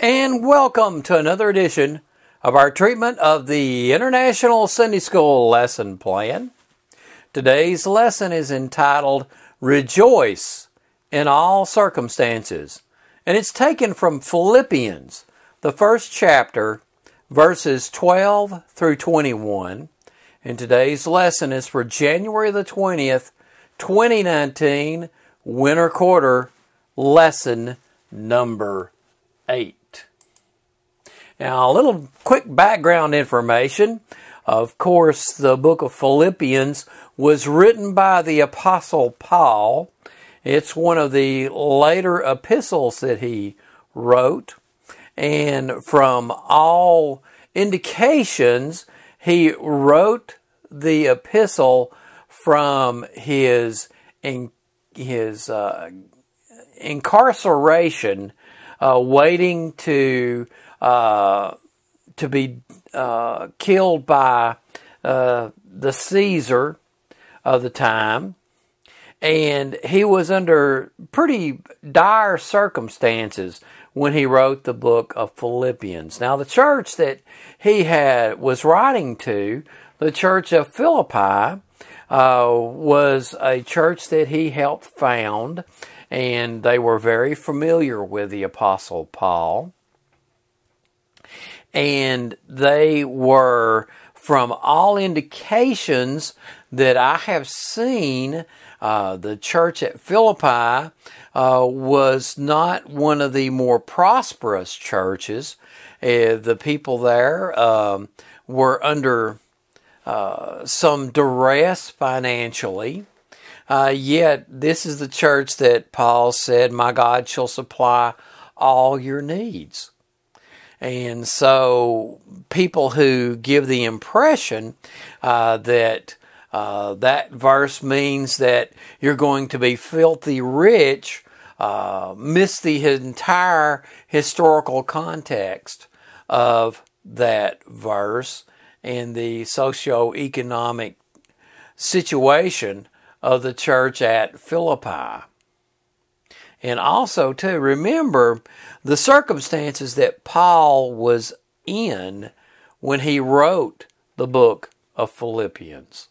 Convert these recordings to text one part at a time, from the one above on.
And welcome to another edition of our treatment of the International Sunday School Lesson Plan. Today's lesson is entitled, Rejoice in All Circumstances. And it's taken from Philippians, the first chapter, verses 12 through 21. And today's lesson is for January the 20th, 2019, winter quarter, lesson number 8. Now, a little quick background information. Of course, the book of Philippians was written by the Apostle Paul. It's one of the later epistles that he wrote. And from all indications, he wrote the epistle from his incarceration, waiting to be killed by the Caesar of the time. And he was under pretty dire circumstances when he wrote the book of Philippians. Now, the church that he was writing to, the church of Philippi, was a church that he helped found, and they were very familiar with the Apostle Paul. And they were, from all indications that I have seen, the church at Philippi was not one of the more prosperous churches. The people there were under some duress financially. Yet this is the church that Paul said, "My God shall supply all your needs." And so people who give the impression that that verse means that you're going to be filthy rich miss the entire historical context of that verse and the socio-economic situation of the church at Philippi. And also, too, remember the circumstances that Paul was in when he wrote the book of Philippians.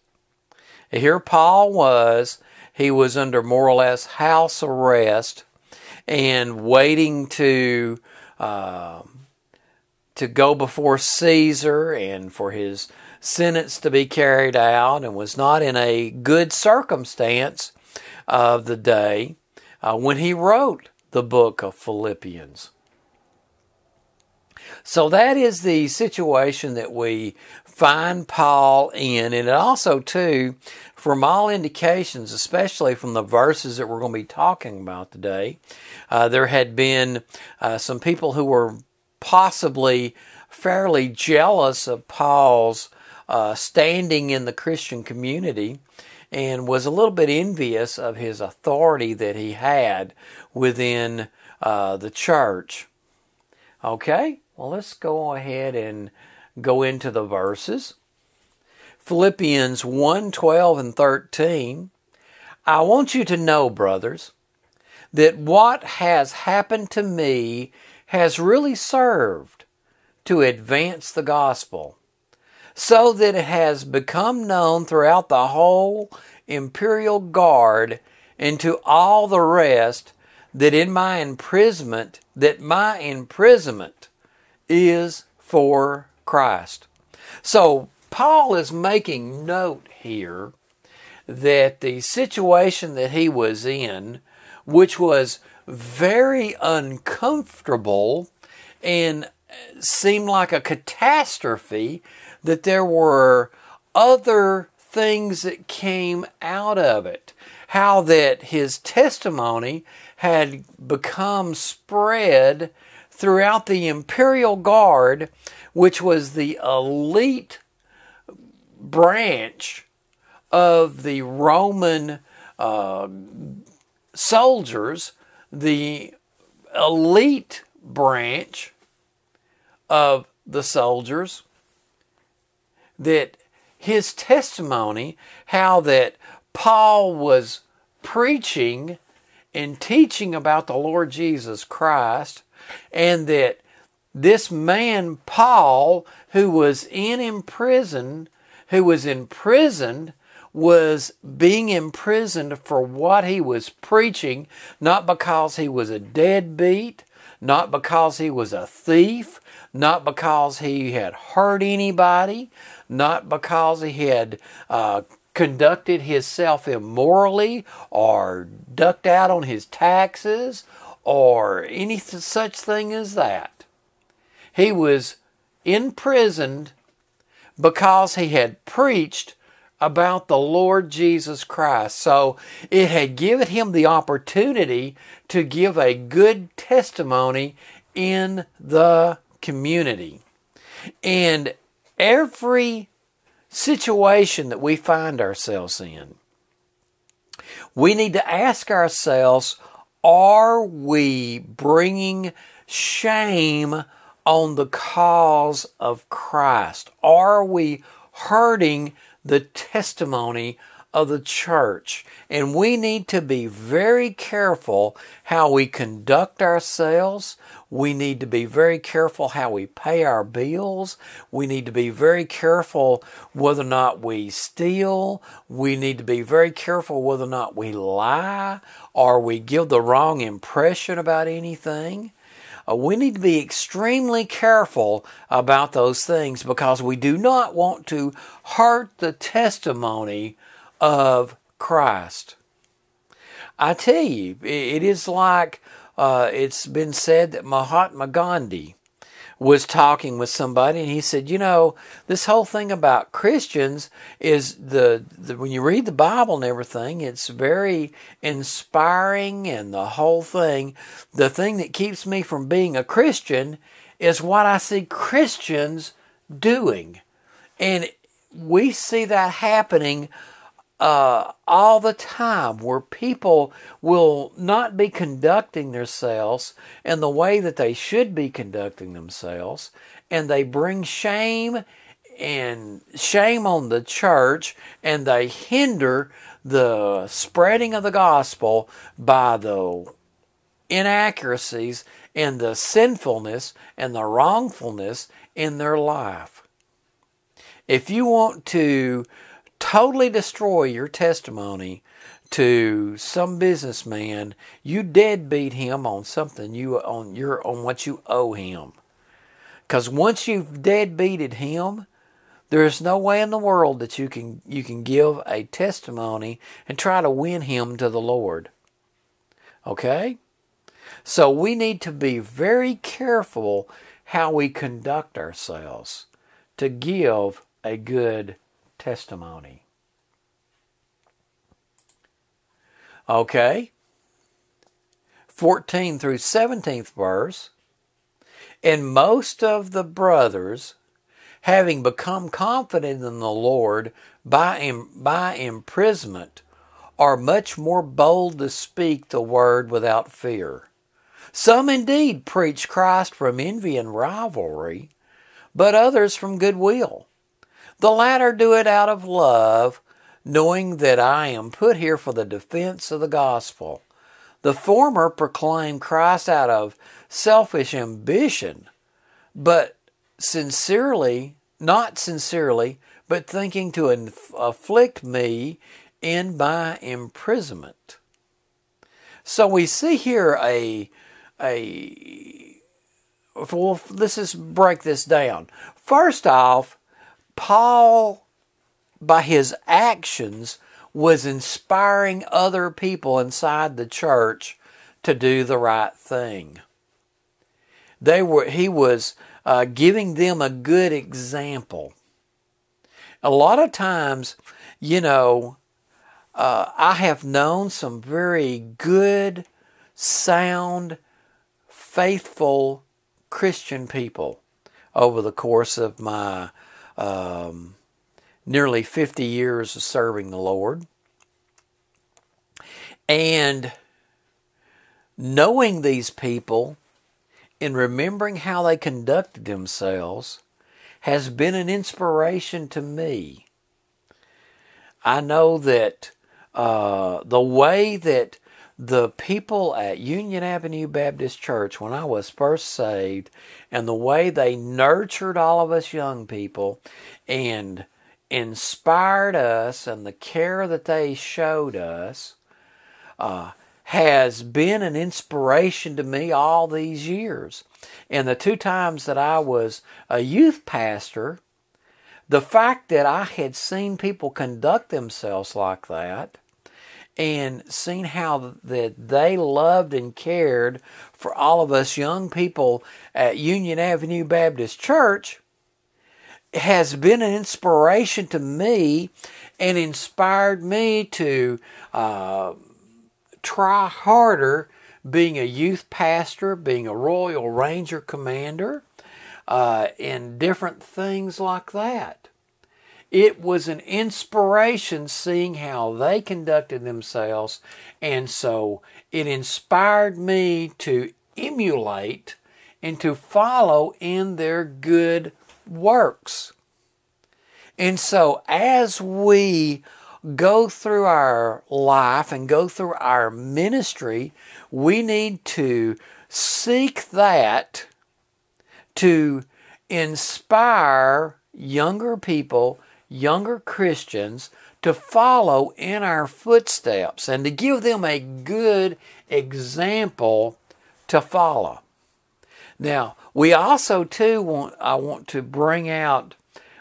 Here Paul was. He was under more or less house arrest and waiting to go before Caesar and for his sentence to be carried out, and was not in a good circumstance of the day when he wrote the book of Philippians. So that is the situation that we find Paul in. And it also, too, from all indications, especially from the verses that we're going to be talking about today, there had been some people who were possibly fairly jealous of Paul's standing in the Christian community, and was a little bit envious of his authority that he had within the church. Okay, well, let's go ahead and go into the verses. Philippians 1, 12 and 13. I want you to know, brothers, that what has happened to me has really served to advance the gospel, so that it has become known throughout the whole imperial guard and to all the rest that my imprisonment is for Christ. So Paul is making note here that the situation that he was in, which was very uncomfortable and seemed like a catastrophe, that there were other things that came out of it. How that his testimony had become spread throughout the imperial guard, which was the elite branch of the Roman soldiers, the elite branch of the soldiers, that his testimony, how that Paul was preaching and teaching about the Lord Jesus Christ, and that this man, Paul, who was imprisoned, was being imprisoned for what he was preaching, not because he was a deadbeat, not because he was a thief, not because he had hurt anybody, not because he had conducted himself immorally or ducked out on his taxes or any such thing as that. He was imprisoned because he had preached about the Lord Jesus Christ. So it had given him the opportunity to give a good testimony in the community. And every situation that we find ourselves in, we need to ask ourselves, are we bringing shame on the cause of Christ? Are we hurting the testimony of the church? And we need to be very careful how we conduct ourselves. We need to be very careful how we pay our bills. We need to be very careful whether or not we steal. We need to be very careful whether or not we lie or we give the wrong impression about anything. We need to be extremely careful about those things because we do not want to hurt the testimony of Christ. I tell you, it is like it's been said that Mahatma Gandhi was talking with somebody and he said, you know, this whole thing about Christians is when you read the Bible and everything, it's very inspiring and the whole thing. The thing that keeps me from being a Christian is what I see Christians doing. And we see that happening all the time, where people will not be conducting themselves in the way that they should be conducting themselves, and they bring shame on the church, and they hinder the spreading of the gospel by the inaccuracies and the sinfulness and the wrongfulness in their life. If you want to totally destroy your testimony to some businessman, you deadbeat him on something on what you owe him. Because once you've deadbeated him, there is no way in the world that you can give a testimony and try to win him to the Lord. Okay? So we need to be very careful how we conduct ourselves to give a good testimony. Okay. 14 through 17th verse. And most of the brothers, having become confident in the Lord by imprisonment, are much more bold to speak the word without fear. Some indeed preach Christ from envy and rivalry, but others from goodwill. The latter do it out of love, knowing that I am put here for the defense of the gospel. The former proclaim Christ out of selfish ambition, but not sincerely, but thinking to afflict me in my imprisonment. So we see here let's just break this down. First off, Paul, by his actions, was inspiring other people inside the church to do the right thing. He was giving them a good example. A lot of times, I have known some very good, sound, faithful Christian people over the course of my nearly 50 years of serving the Lord. And knowing these people and remembering how they conducted themselves has been an inspiration to me. I know that the way that the people at Union Avenue Baptist Church when I was first saved, and the way they nurtured all of us young people and inspired us, and the care that they showed us has been an inspiration to me all these years. And the 2 times that I was a youth pastor, the fact that I had seen people conduct themselves like that, and seen how that they loved and cared for all of us young people at Union Avenue Baptist Church, has been an inspiration to me and inspired me to try harder being a youth pastor, being a Royal Ranger commander, and different things like that. It was an inspiration seeing how they conducted themselves, and so it inspired me to emulate and to follow in their good works. And so as we go through our life and go through our ministry, we need to seek that to inspire younger people, younger Christians, to follow in our footsteps and to give them a good example to follow. Now, we also I want to bring out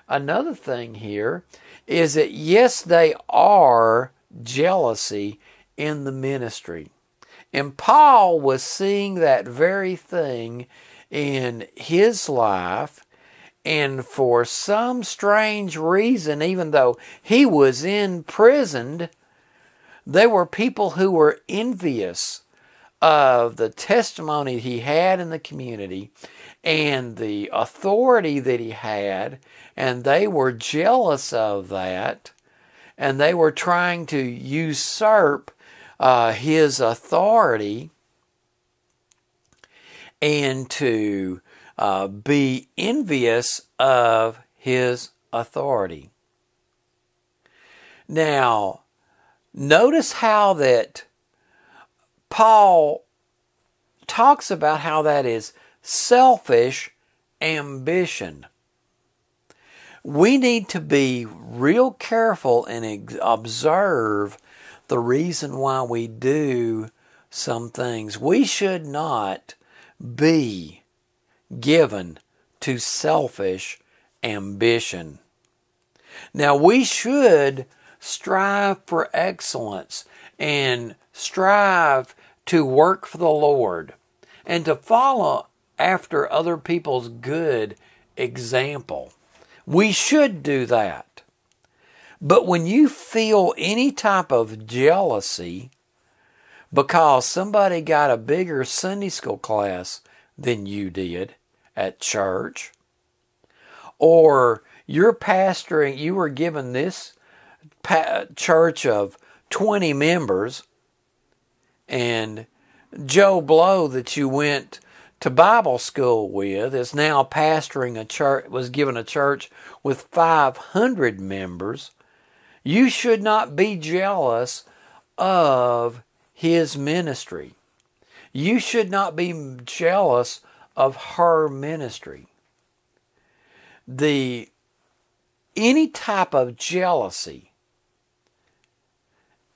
another thing here, is that yes, they are jealousy in the ministry. And Paul was seeing that very thing in his life, and for some strange reason, even though he was imprisoned, there were people who were envious of the testimony he had in the community and the authority that he had, and they were jealous of that, and they were trying to usurp his authority and to be envious of his authority. Now, notice how that Paul talks about how that is selfish ambition. We need to be real careful and observe the reason why we do some things. We should not be given to selfish ambition. Now, we should strive for excellence and strive to work for the Lord and to follow after other people's good example. We should do that. But when you feel any type of jealousy because somebody got a bigger Sunday school class than you did at church, or you're pastoring, you were given this church of 20 members, and Joe Blow that you went to Bible school with is now pastoring a church, was given a church with 500 members, you should not be jealous of his ministry. You should not be jealous of her ministry. Any type of jealousy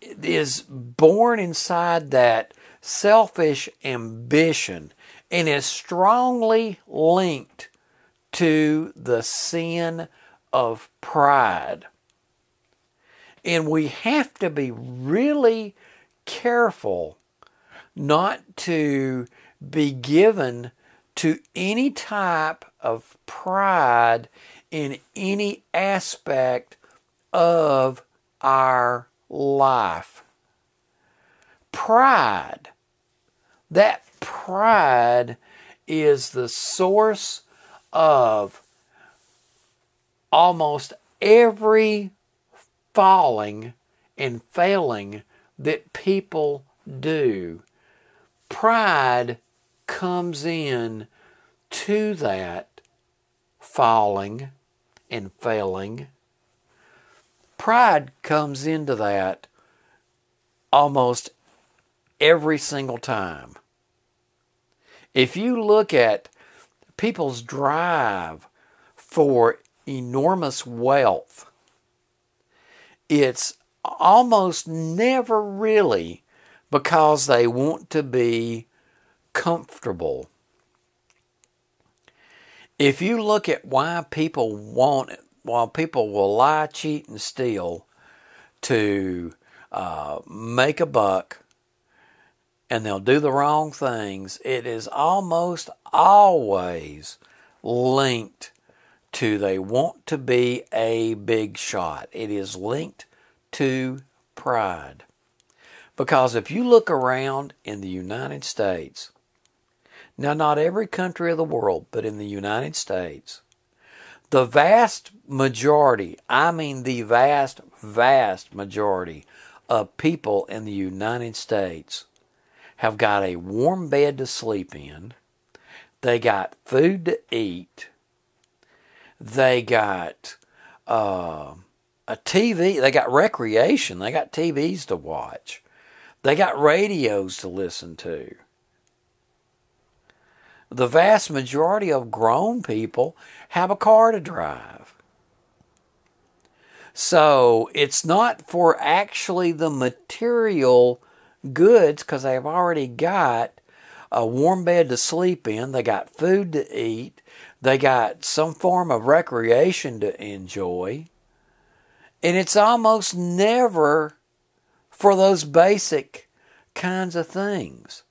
is born inside that selfish ambition and is strongly linked to the sin of pride. And we have to be really careful not to be given to any type of pride in any aspect of our life. Pride. That pride is the source of almost every falling and failing that people do. Pride comes in to that falling and failing. Pride comes into that almost every single time. If you look at people's drive for enormous wealth, it's almost never really because they want to be comfortable. If you look at why people will lie, cheat, and steal to make a buck, and they'll do the wrong things, it is almost always linked to they want to be a big shot. It is linked to pride. Because if you look around in the United States, now not every country of the world, but in the United States, the vast majority, I mean the vast, vast majority of people in the United States have got a warm bed to sleep in. They got food to eat. They got a TV. They got recreation. They got TVs to watch. They got radios to listen to. The vast majority of grown people have a car to drive. So it's not for actually the material goods, because they've already got a warm bed to sleep in. They got food to eat. They got some form of recreation to enjoy. And it's almost never for those basic kinds of things.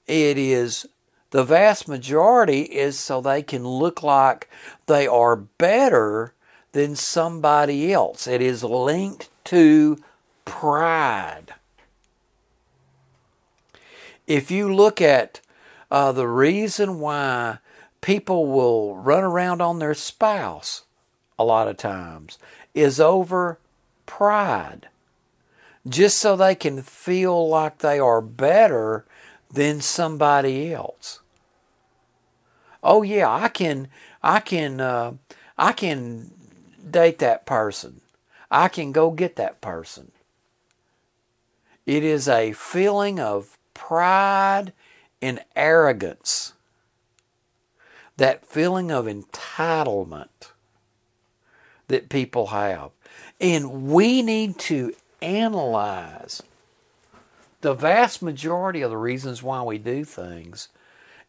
It is, the vast majority is so they can look like they are better than somebody else. It is linked to pride. If you look at the reason why people will run around on their spouse a lot of times is over pride. Just so they can feel like they are better than somebody else. Oh yeah, I can date that person. I can go get that person. It is a feeling of pride and arrogance. That feeling of entitlement that people have. And we need to analyze the vast majority of the reasons why we do things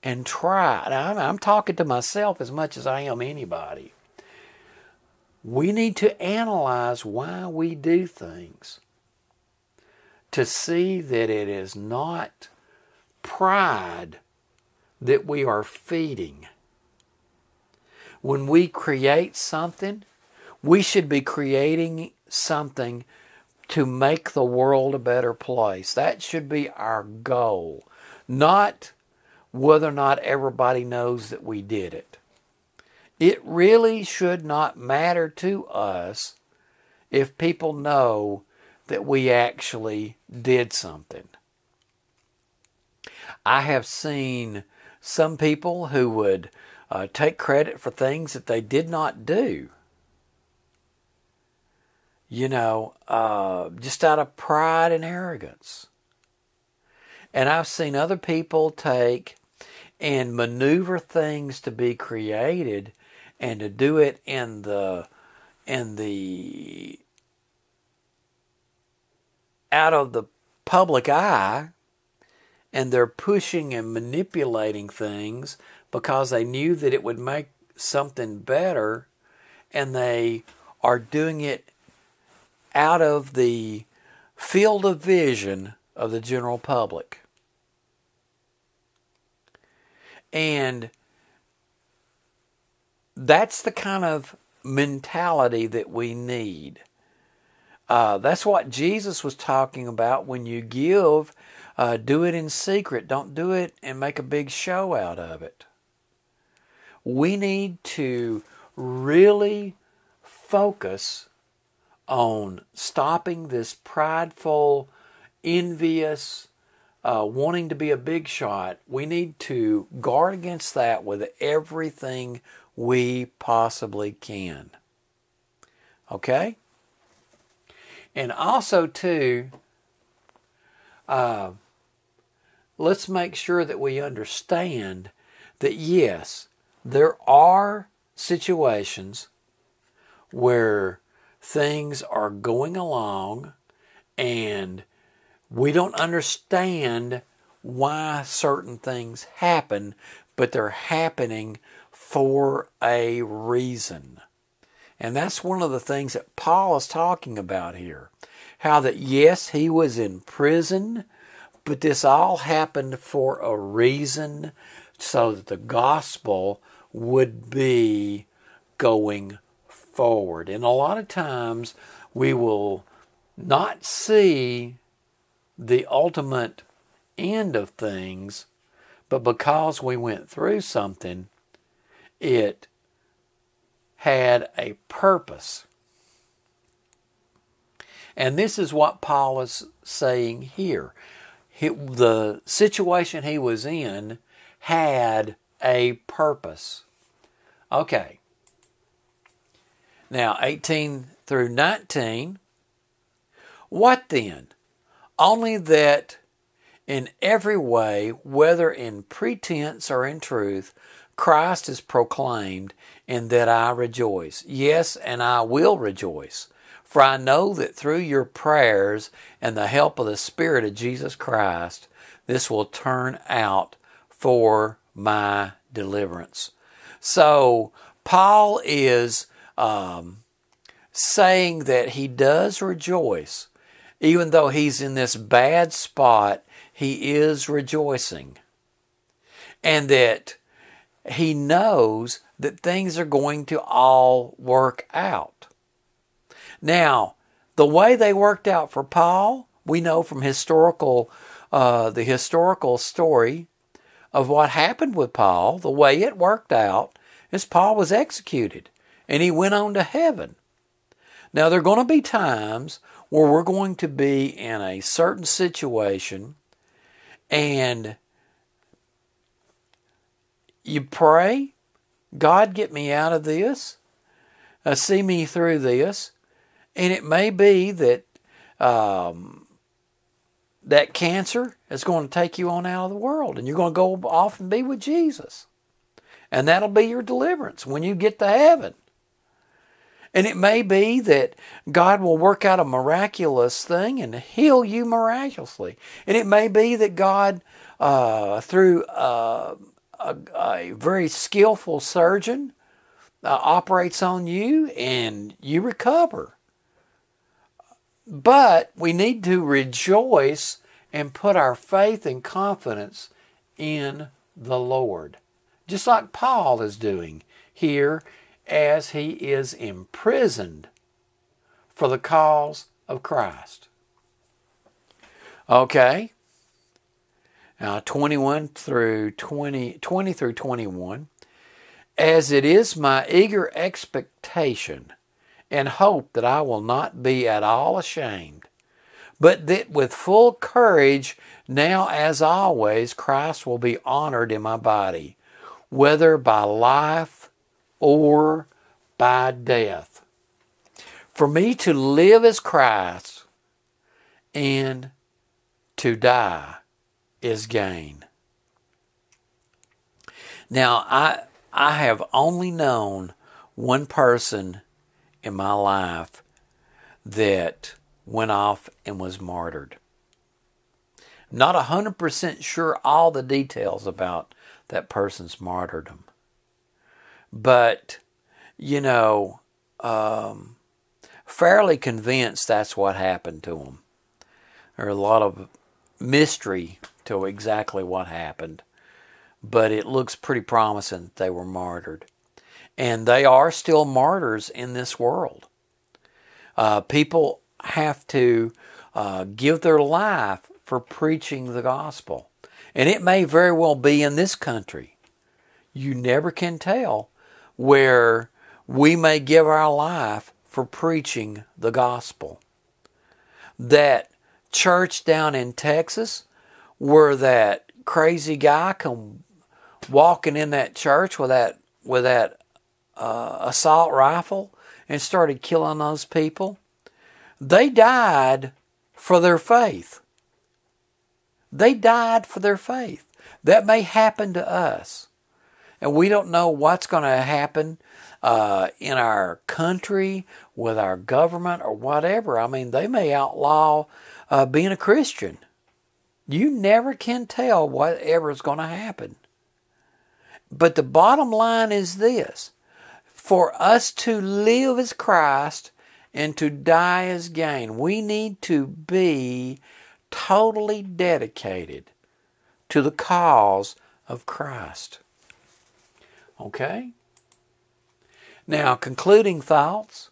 and try. I'm talking to myself as much as I am anybody. We need to analyze why we do things to see that it is not pride that we are feeding. When we create something, we should be creating something to make the world a better place. That should be our goal, not whether or not everybody knows that we did it. It really should not matter to us if people know that we actually did something. I have seen some people who would take credit for things that they did not do. Just out of pride and arrogance. And I've seen other people take and maneuver things to be created and to do it in the out of the public eye, and they're pushing and manipulating things because they knew that it would make something better, and they are doing it out of the field of vision of the general public. And that's the kind of mentality that we need. That's what Jesus was talking about. When you give, do it in secret. Don't do it and make a big show out of it. We need to really focus on stopping this prideful, envious, wanting to be a big shot. We need to guard against that with everything we possibly can. Okay? And also, too, let's make sure that we understand that yes, there are situations where things are going along and we don't understand why certain things happen, but they're happening for a reason. And that's one of the things that Paul is talking about here. How that, yes, he was in prison, but this all happened for a reason, so that the gospel would be going forward. And a lot of times we will not see the ultimate end of things, but because we went through something, it had a purpose. And this is what Paul is saying here. The situation he was in had a purpose. Okay. Now, 18 through 19. What then? Only that in every way, whether in pretense or in truth, Christ is proclaimed, and that I rejoice. Yes, and I will rejoice. For I know that through your prayers and the help of the Spirit of Jesus Christ, this will turn out for my deliverance. So, Paul is saying that he does rejoice. Even though he's in this bad spot, he is rejoicing. And that he knows that things are going to all work out. Now, the way they worked out for Paul, we know from the historical story of what happened with Paul. The way it worked out is Paul was executed and he went on to heaven. Now, there are going to be times where we're going to be in a certain situation and you pray, God, get me out of this, see me through this. And it may be that that cancer is going to take you on out of the world and you're going to go off and be with Jesus. And that'll be your deliverance when you get to heaven. And it may be that God will work out a miraculous thing and heal you miraculously. And it may be that God, through a very skillful surgeon, operates on you and you recover. But we need to rejoice and put our faith and confidence in the Lord. Just like Paul is doing here as he is imprisoned for the cause of Christ. Okay. Now 20 through 21. As it is my eager expectation and hope that I will not be at all ashamed, but that with full courage, now as always, Christ will be honored in my body, whether by life or by death. For me to live is Christ, and to die is gain. Now, I have only known one person in my life that went off and was martyred. Not 100% sure all the details about that person's martyrdom. But, fairly convinced that's what happened to him. There's a lot of mystery to exactly what happened. But it looks pretty promising that they were martyred. And they are still martyrs in this world. People have to give their life for preaching the gospel. And it may very well be in this country. You never can tell where we may give our life for preaching the gospel. That church down in Texas where that crazy guy come walking in that church with that assault rifle and started killing those people. They died for their faith. They died for their faith. That may happen to us. And we don't know what's going to happen in our country, with our government, or whatever. I mean, they may outlaw being a Christian. You never can tell whatever is going to happen. But the bottom line is this. For us to live as Christ and to die as gain, we need to be totally dedicated to the cause of Christ. Okay? Now, concluding thoughts.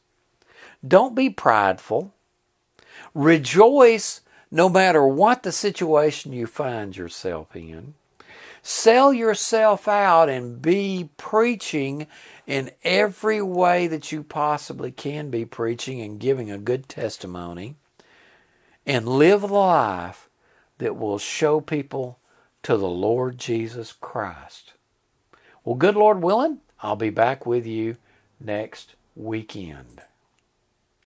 Don't be prideful. Rejoice no matter what the situation you find yourself in. Sell yourself out and be preaching in every way that you possibly can be preaching and giving a good testimony. And live a life that will show people to the Lord Jesus Christ. Well, good Lord willing, I'll be back with you next weekend.